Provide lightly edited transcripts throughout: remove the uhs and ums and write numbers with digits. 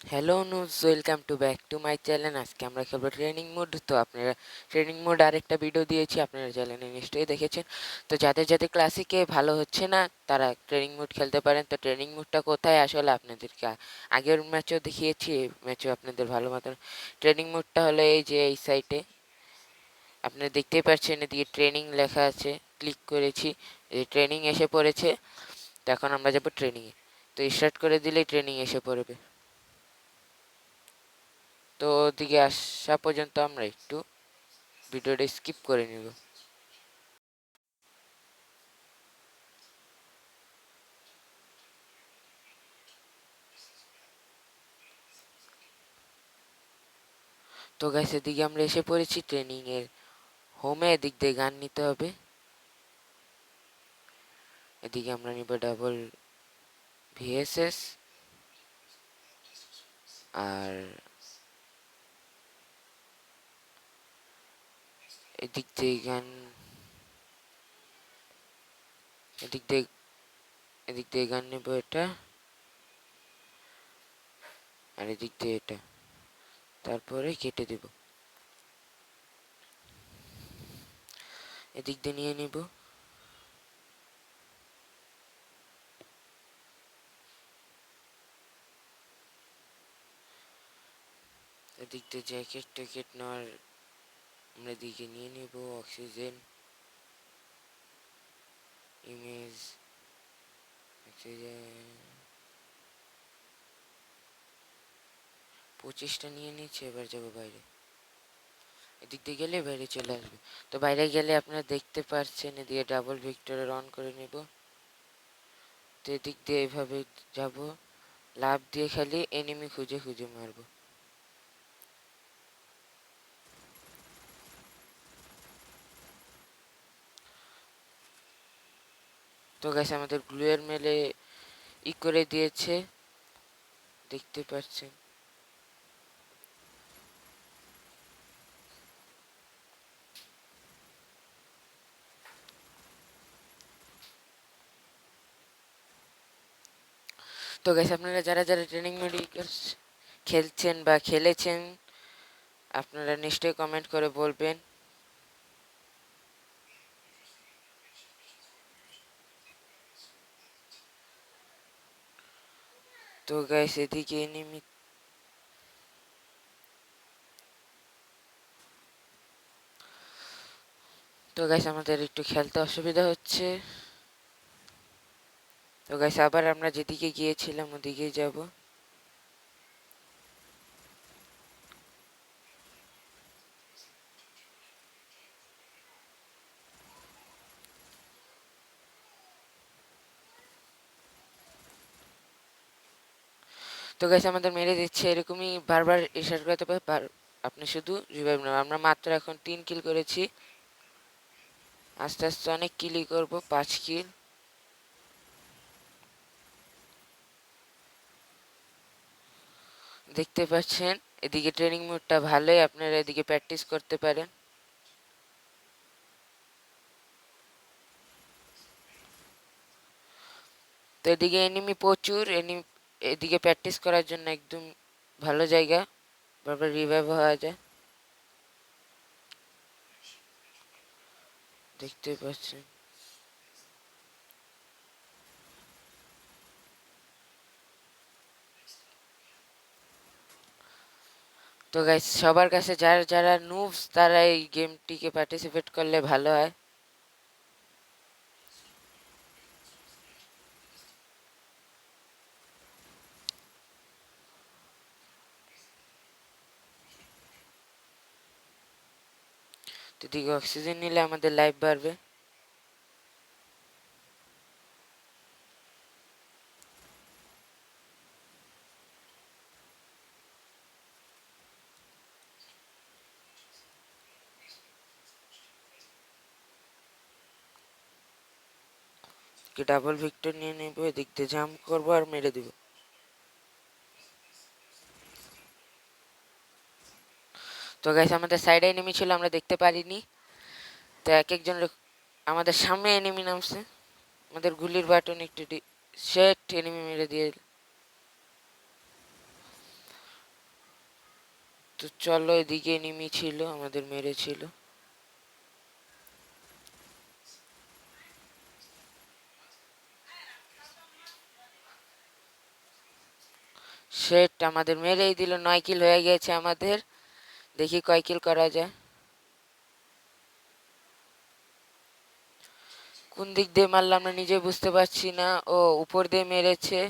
Hello নুজ, welcome to back to my channel. আজকে আমরা খেলবো ট্রেনিং মোড। তো আপনারা ট্রেনিং মোড আরেকটা ভিডিও দিয়েছি, আপনারা চ্যানেলে নিশ্চয়ই দেখেছেন। তো যাদের যাদের ক্লাসিকে ভালো হচ্ছে না তারা ট্রেনিং মোড খেলতে পারেন। তো ট্রেনিং মোডটা কোথায় আসলে আপনাদেরকে আগের ম্যাচও দেখিয়েছি, এই ম্যাচও আপনাদের ভালো মতন। ট্রেনিং মোডটা হলো এই যে এই সাইটে আপনারা দেখতেই পাচ্ছেন, এদিকে ট্রেনিং লেখা আছে, ক্লিক করেছি, এই ট্রেনিং এসে পড়েছে। তো এখন আমরা যাবো ট্রেনিংয়ে। তো স্টার্ট করে দিলেই ট্রেনিং এসে পড়বে। তো ওদিকে আসা পর্যন্ত আমরা একটু ভিডিওটা স্কিপ করে নিব। তো গাইস, এদিকে আমরা এসে পড়েছি ট্রেনিং এর হোমে। এদিক দিয়ে গান নিতে হবে। এদিকে আমরা নিব ডাবল ভিএসএস, আর এদিক দিয়ে গান, এদিক দিয়ে এদিক দিয়ে গান নেব এটা, আর এদিক দিয়ে এটা, তারপরে কেটে দেব। এদিক দিয়ে নিয়ে নিব। এদিক দিয়ে জ্যাকেট ট্যাকেট নেওয়ার আমরা এদিকে নিয়ে নিব। অক্সিজেন, ইমেজ, অক্সিজেন 25টা নিয়ে নিচ্ছে। এবার যাবো বাইরে। এদিক দিয়ে গেলে বাইরে চলে আসবে। তো বাইরে গেলে আপনারা দেখতে পাচ্ছেন এদিকে ডাবল ভিক্টরের অন করে নেব। তো এদিক দিয়ে এভাবে যাব, লাফ দিয়ে খালি এনিমি খুঁজে খুঁজে মারবো। তো গাইস, আমাদের গ্লুয়ের মেলে করে দিয়েছে, দেখতে পাচ্ছেন। তো গাইস, আপনারা যারা যারা ট্রেনিং মোড খেলছেন বা খেলেছেন আপনারা নিশ্চয়ই কমেন্ট করে বলবেন। তো গাইস, এদিকে এনিমি, তো গাইস আমাদের একটু খেলতে অসুবিধা হচ্ছে। তো গাইস, আবার আমরা যেদিকে গিয়েছিলাম ওদিকেই যাব। তো গাইস, আমাদের মেরে দিচ্ছে, এরকমই বারবার ইশারা করতে পারে। আপনি শুধু রিভাইভ নেবেন। আমরা মাত্র এখন 3 কিল করেছি, আস্তে আস্তে অনেক কিলই করব, 5 কিল। দেখতে পাচ্ছেন এদিকে ট্রেনিং মোডটা ভালোই, আপনারা এদিকে প্র্যাকটিস করতে পারেন। তো এদিকে এনিমি প্রচুর, এদিকে প্র্যাকটিস করার জন্য একদম ভালো জায়গা, বারবার রিভাইভ হওয়া যায়। দেখতে পাচ্ছেন। তো গাইস, সবার কাছে যারা যারা নুবস তারা এই গেমটিকে পার্টিসিপেট করলে ভালো হয়। তো এদিকে অক্সিজেন নিলে আমাদের লাইফ বাড়বে। ডাবল ভিক্টর নিয়ে নেবো, এদিক দিয়ে জাম্প করবো আর মেরে দিব। তো গাইস, আমাদের সাইডে এনিমি ছিল, আমরা দেখতে পারিনি। তো এক একজন আমাদের সামনে এনিমি নামছে, আমাদের গুলির বাটন একটু সেট এনিমি মেরে দিয়ে। তো চলো, এদিকে এনিমি ছিল, আমাদের মেরেছিল। সেট আমাদের মেরেই দিল, 9 কিল হয়ে গেছে আমাদের। দেখি কয় কিল করা যায়। কোন দিক দিয়ে মারলাম না নিজে বুঝতে পারছি না। ও উপর দিয়ে মেরেছে।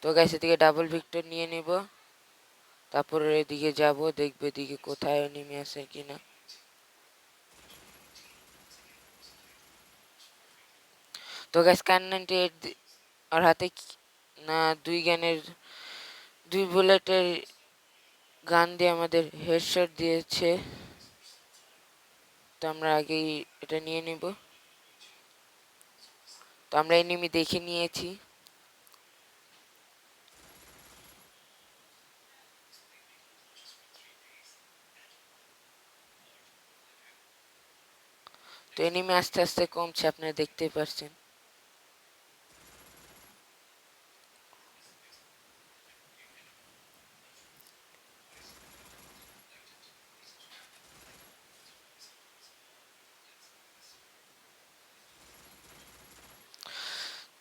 তো গাইস এদিকে ডাবল ভিক্টর নিয়ে নিব, তারপর এদিকে যাব, দেখবে এদিকে কোথায় এনিমি আছে কিনা। তো গাইস কান 98 আর হাতে না, দুই বুলেটের গান দিয়ে আমাদের হেডশট দিয়েছে। তো আমরা আগেই এটা নিয়ে নিব। তো আমরা এনিমি দেখে নিয়েছি। তো এনিমি আস্তে আস্তে কমছে, আপনারা দেখতেই পাচ্ছেন।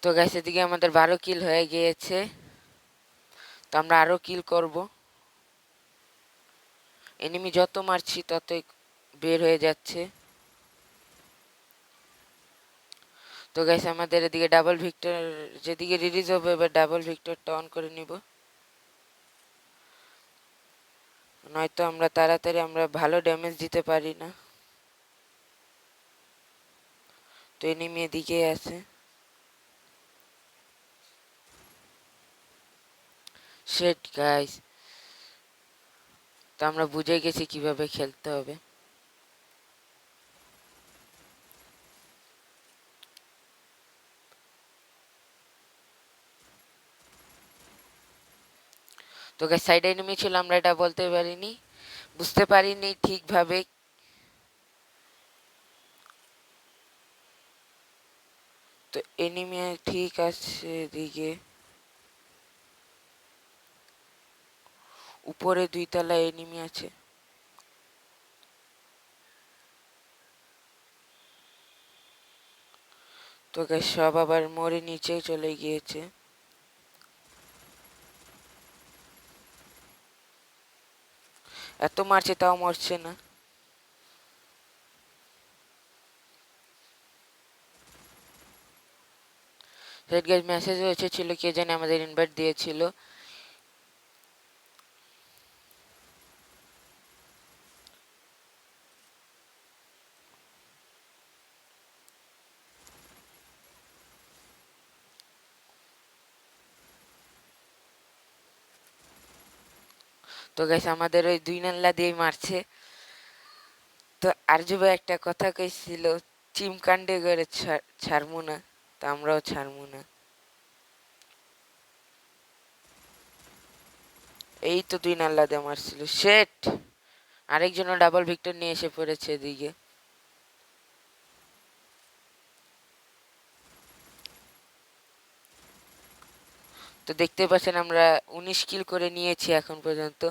তো গাইস এদিকে আমাদের 12 কিল হয়ে গিয়েছে। তো আমরা আরো কিল করব। এনিমি যত মারছি ততই বের হয়ে যাচ্ছে। তো গাইস আমাদের এদিকে ডাবল ভিক্টর যেদিকে রিলিজ হবে, এবার ডাবল ভিক্টরটা অন করে নিব, নয়তো আমরা তাড়াতাড়ি ভালো ড্যামেজ দিতে পারি না। তো এনিমি এদিকে আছে। শিট গাইস, তো আমরা বুঝে গেছি কিভাবে খেলতে হবে। তো গাইস সাইডে এনিমি ছিল, আমরা এটা বলতে পারিনি, বুঝতে পারিনি ঠিকভাবে। তো এনিমি ঠিক আছে এদিকে, উপরে 2 তলায় এনিমি আছে। তো গাইস সব আবার মরে নিচে চলে গিয়েছে। এত মারছে তাও মরছে না। রেড গাইস মেসেজ এসেছিল, কে জানে আমাদের ইনভাইট দিয়েছিল। তো গাইস আমাদের ওই 2 নাল্লা দিয়ে মারছে। তো আরজু ভাই একটা কথা কইছিল, চিমকান্ডে করে ছাড়মু না। তো আমরাও ছাড়মু না। এই তো 2 নাল্লা দিয়ে মারছিল। শেট, আরেকজনও ডাবল ভিক্টর নিয়ে এসে পড়েছে এদিকে। তো দেখতে পাচ্ছেন আমরা 19 কিল করে নিয়েছি এখন পর্যন্ত।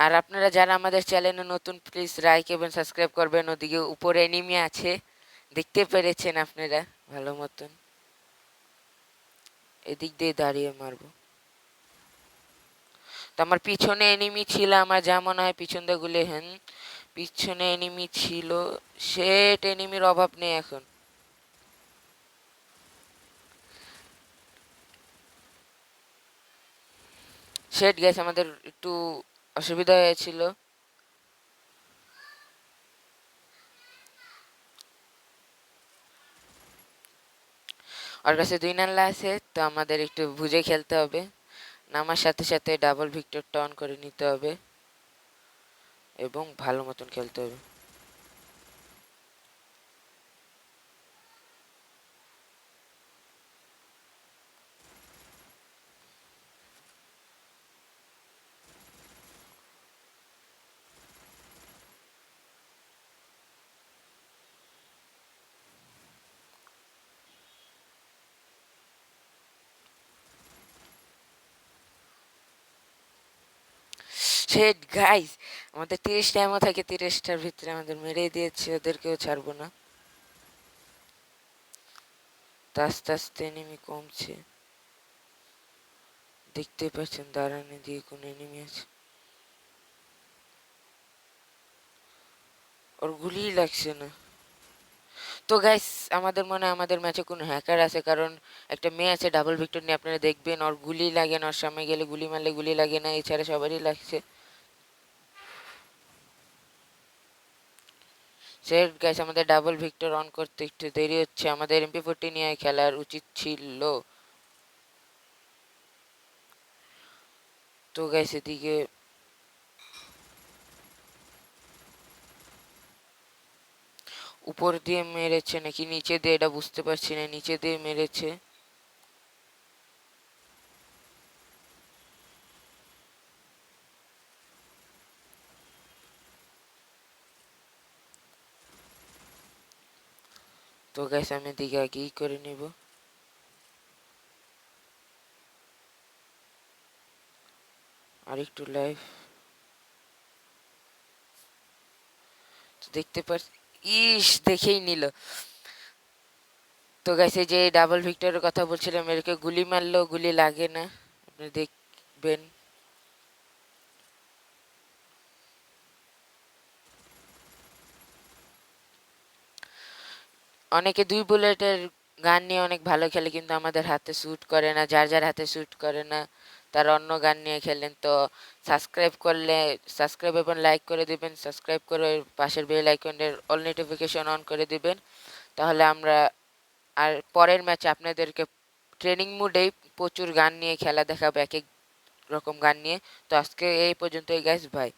আর আপনারা যারা আমাদের চ্যানেলে নতুন, প্লিজ লাইক এবং সাবস্ক্রাইব করবেন। ওদিকে উপরে এনিমি আছে, দেখতে পেরেছেন আপনারা ভালো মতন। এদিক দিয়ে দাঁড়িয়ে মারবো। তো আমার পিছনে এনিমি ছিল, আমার যা মনে হয় পিছন দিয়ে গুলে। হ্যাঁ, পিছনে এনিমি ছিল। শেট, এনিমির অভাব নেই এখন। শেট গেছে, আমাদের একটু অসুবিধা হয়েছিল। ওর কাছে 2 নাল্লা আছে, তো আমাদের একটু বুঝে খেলতে হবে। নামার সাথে সাথে ডাবল ভিক্টরটা অন করে নিতে হবে এবং ভালো মতন খেলতে হবে। শেট গাইস, আমাদের 30টা এমন থাকে, 30টার ভিতরে আমাদের মেরেই দিয়েছে, ওদেরকেও ছাড়বো না। তো আস্তে আস্তে এনিমি কমছে, দেখতে পাচ্ছেন দাঁড়ানে দিয়ে কোন এনিমি আছে, ওর গুলি লাগছে না। তো গাইস, আমাদের মনে হয় আমাদের ম্যাচে কোনো হ্যাকার আছে, কারণ একটা মেয়ে আছে ডাবল ভিক্টর নিয়ে, আপনারা দেখবেন ওর গুলি লাগে না, ওর সামনে গেলে গুলি মারলে গুলি লাগে না, এছাড়া সবারই লাগছে। সেট গাইস, আমাদের ডাবল ভিক্টর অন করতে একটু দেরি হচ্ছে, আমাদের এমপি 40 নিয়ে খেলার উচিত ছিল। তো গাইস এদিকে উপর দিয়ে মেরেছে নাকি নিচে দিয়ে এটা বুঝতে পারছি না, নিচে দিয়ে মেরেছে। তো গাইস আমি এদিকে আগেই করে নিব। আর একটু লাইভ দেখতে পাচ্ছি, ইস দেখেই নিল। তো গাইস এই যে ডাবল ভিক্টরের কথা বলছিলাম, এরকে গুলি মারলেও গুলি লাগে না, আপনি দেখবেন। অনেকে 2 বুলেটের গান নিয়ে অনেক ভালো খেলে, কিন্তু আমাদের হাতে স্যুট করে না, যার যার হাতে স্যুট করে না তারা অন্য গান নিয়ে খেলেন। তো সাবস্ক্রাইব করলে সাবস্ক্রাইব এবং লাইক করে দিবেন, সাবস্ক্রাইব করে পাশের বেল আইকনের অল নোটিফিকেশন অন করে দিবেন, তাহলে আমরা আর পরের ম্যাচে আপনাদেরকে ট্রেনিং মোডেই প্রচুর গান নিয়ে খেলা দেখাবো, এক এক রকম গান নিয়ে। তো আজকে এই পর্যন্তই গাইস, বাই।